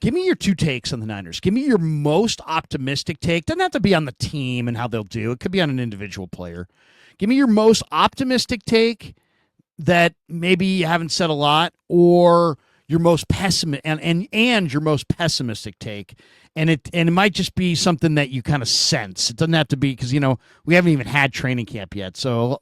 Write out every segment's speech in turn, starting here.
Give me your two takes on the Niners. Give me your most optimistic take. Doesn't have to be on the team and how they'll do. It could be on an individual player. Give me your most optimistic take that maybe you haven't said a lot, or your most and your most pessimistic take. And it might just be something that you kind of sense. It doesn't have to be, because we haven't even had training camp yet. So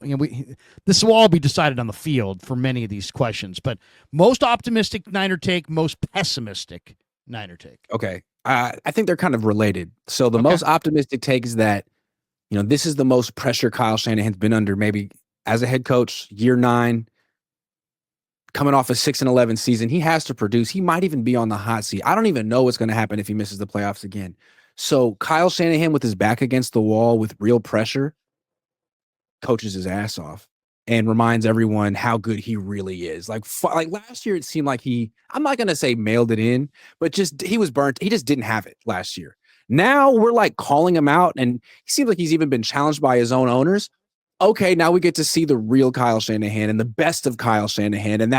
this will all be decided on the field for many of these questions. But most optimistic Niner take, most pessimistic Niner take. Okay. I think they're kind of related. So the most optimistic take is that, this is the most pressure Kyle Shanahan's been under maybe as a head coach, year 9, coming off a 6-11 season. He has to produce. He might even be on the hot seat. I don't even know what's going to happen if he misses the playoffs again. So Kyle Shanahan, with his back against the wall with real pressure, coaches his ass off and reminds everyone how good he really is. Like last year, it seemed like I'm not going to say mailed it in, but just he was burnt. He just didn't have it last year. Now we're like calling him out, and he seems like he's even been challenged by his own owners. Okay, now we get to see the real Kyle Shanahan and the best of Kyle Shanahan. And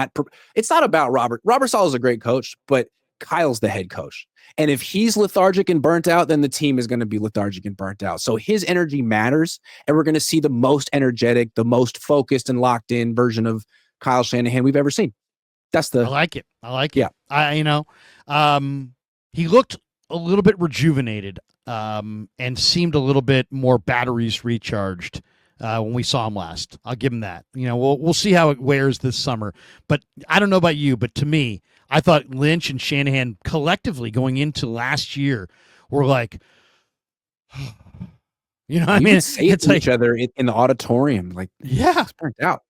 it's not about Robert. Robert Saleh is a great coach, but Kyle's the head coach. And if he's lethargic and burnt out, then the team is going to be lethargic and burnt out. So his energy matters, and we're going to see the most energetic, the most focused and locked in version of Kyle Shanahan we've ever seen. I like it. Yeah. He looked a little bit rejuvenated and seemed a little bit more batteries recharged when we saw him last. I'll give him that. We'll see how it wears this summer. But I don't know about you, but to me, I thought Lynch and Shanahan collectively going into last year were like, what I mean? Say it to each other in the auditorium. Like, yeah, it's burnt out.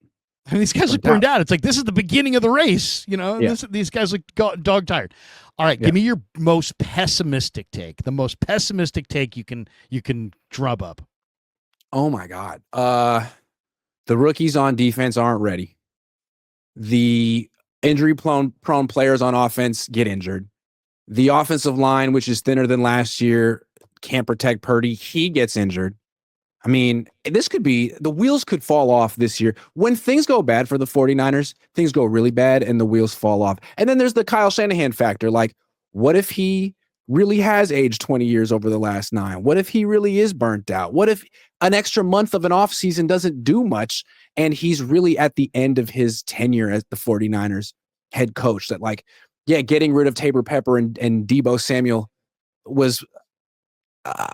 I mean, these guys look burned out. It's like, this is the beginning of the race. These guys look dog tired. All right, give me your most pessimistic take. The most pessimistic take you can drum up. Oh my God. The rookies on defense aren't ready. The injury-prone players on offense get injured. The offensive line, which is thinner than last year, can't protect Purdy. He gets injured. I mean, the wheels could fall off this year. When things go bad for the 49ers, things go really bad and the wheels fall off. And then there's the Kyle Shanahan factor. Like, what if he really has aged 20 years over the last 9? What if he really is burnt out? What if an extra month of an offseason doesn't do much and he's really at the end of his tenure as the 49ers head coach? That getting rid of Tabor Pepper and Deebo Samuel was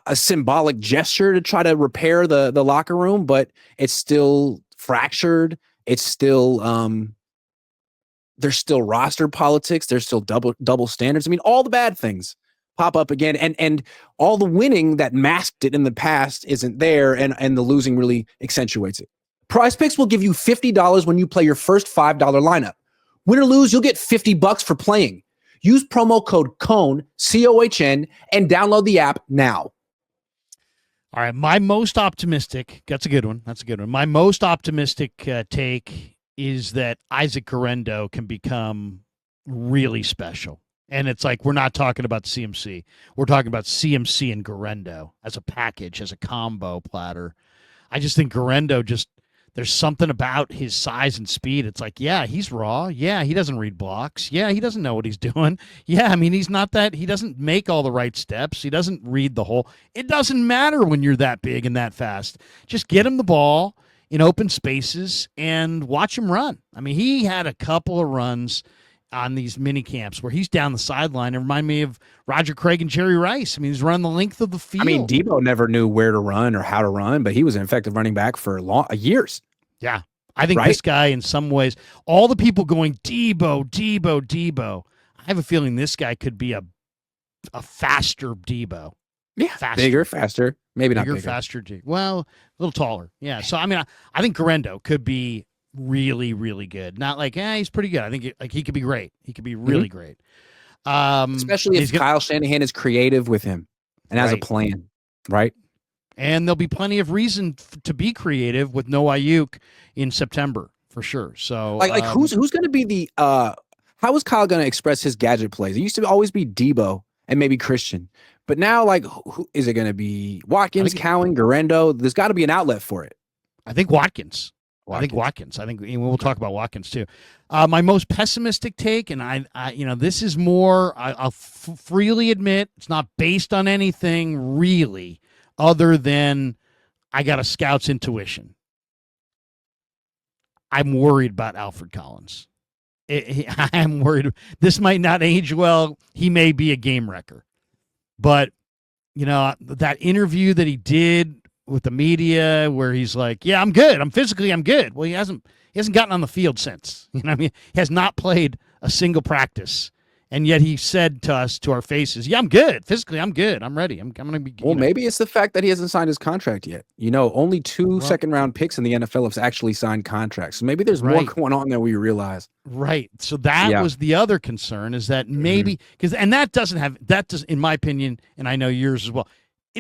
a symbolic gesture to try to repair the locker room, but it's still fractured. It's still there's still roster politics. There's still double standards. I mean, all the bad things pop up again, and all the winning that masked it in the past isn't there, and the losing really accentuates it. Prize Picks will give you $50 when you play your first $5 lineup. Win or lose, you'll get $50 for playing. Use promo code COHN, COHN, and download the app now. All right, my most optimistic, that's a good one. My most optimistic take is that Isaac Guerendo can become really special. And it's like, we're not talking about CMC. We're talking about CMC and Guerendo as a package, as a combo platter. I just think Guerendo there's something about his size and speed. It's like, yeah, he's raw. Yeah, he doesn't read blocks. Yeah, he doesn't know what he's doing. Yeah, I mean, he doesn't make all the right steps. He doesn't read the hole. It doesn't matter when you're that big and that fast. Just get him the ball in open spaces and watch him run. I mean, he had a couple of runs on these mini camps where he's down the sideline. It reminded me of Roger Craig and Jerry Rice. I mean, he's running the length of the field. I mean, Deebo never knew where to run or how to run, but he was an effective running back for years. Yeah. I think this guy, in some ways, all the people going, Deebo, I have a feeling this guy could be a faster Deebo. Yeah, bigger, faster. Maybe not bigger. Faster. Well, a little taller. Yeah. So, I mean, I think Guerendo could be really, really good. Not like, he's pretty good. I think he could be great. He could be really great. Especially if Kyle Shanahan is creative with him and has a plan, right? And there'll be plenty of reason to be creative with no Ayuk in September, for sure. So, who's going to be the how is Kyle going to express his gadget plays? It used to always be Deebo and maybe Christian, but now, who is it going to be? Watkins, Cowan, Guerendo. There's got to be an outlet for it. I think Watkins. I think Watkins. I think we'll talk about Watkins too. My most pessimistic take, and this is more. I'll freely admit it's not based on anything really, other than I got a scout's intuition. I'm worried about Alfred Collins. I'm worried. This might not age well. He may be a game wrecker, but that interview that he did with the media where he's like, yeah, I'm good. I'm good. Well, he hasn't gotten on the field since. He has not played a single practice. And yet he said to us, to our faces, yeah, I'm good. Physically, I'm good. I'm ready. I'm going to be. Well, maybe it's the fact that he hasn't signed his contract yet. Only two second-round picks in the NFL have actually signed contracts. So maybe there's more going on than we realize. Right. So that was the other concern, is that maybe and that does, in my opinion, and I know yours as well.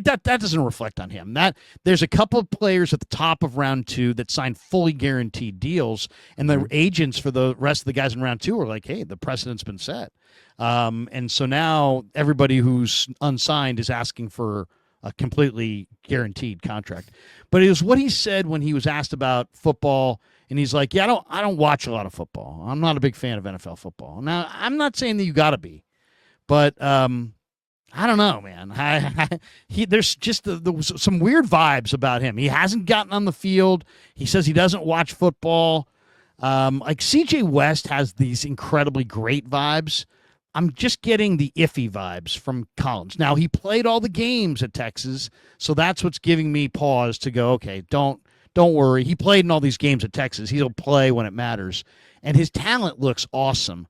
That doesn't reflect on him. That there's a couple of players at the top of round 2 that signed fully guaranteed deals, and the agents for the rest of the guys in round 2 are like, hey, the precedent's been set. And so now everybody who's unsigned is asking for a completely guaranteed contract. But it was what he said when he was asked about football, and he's like, yeah, I don't watch a lot of football. I'm not a big fan of NFL football. Now, I'm not saying that you got to be, but I don't know, man. There's just some weird vibes about him. He hasn't gotten on the field. He says he doesn't watch football. Like CJ West has these incredibly great vibes. I'm just getting the iffy vibes from Collins. Now, he played all the games at Texas, so that's what's giving me pause to go, okay, don't worry. He played in all these games at Texas. He'll play when it matters. And his talent looks awesome,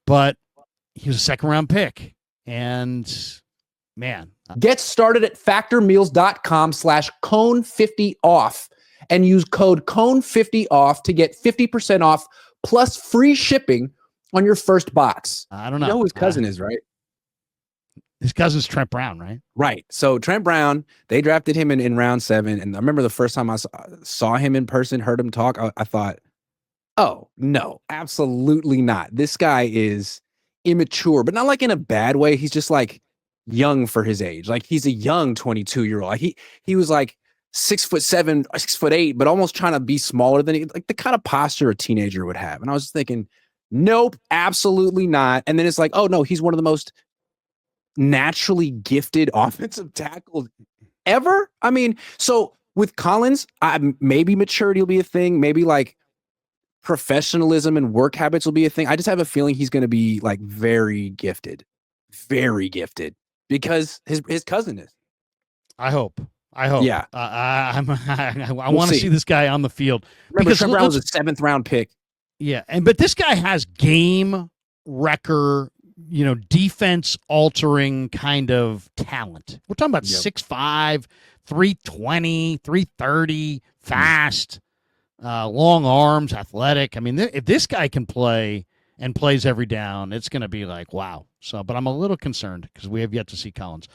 but he was a second-round pick. And, man. Get started at factormeals.com/Cohn50off and use code Cohn50off to get 50% off plus free shipping on your first box. I don't know. You know who his cousin is, right? His cousin's Trent Brown, right? Right. So Trent Brown, they drafted him in round 7. And I remember the first time I saw him in person, heard him talk, I thought, oh, no, absolutely not. This guy is immature, but not like in a bad way. He's just like young for his age. Like he's a young 22-year-old. Like he was like 6'7", 6'8", but almost trying to be smaller than like the kind of posture a teenager would have. And I was just thinking, nope, absolutely not. And then it's like, oh no, he's one of the most naturally gifted offensive tackles ever. I mean, so with Collins, maybe maturity will be a thing. Maybe like professionalism and work habits will be a thing. I just have a feeling he's going to be like very gifted because his cousin is. I hope. Yeah. I want to see this guy on the field. Remember, because Trent Brown was a 7th round pick. Yeah, but this guy has game wrecker, defense altering kind of talent. We're talking about 6'5", 320, 330, fast, long arms, athletic. I mean, if this guy can play and plays every down, it's going to be like, wow. So, but I'm a little concerned because we have yet to see Collins.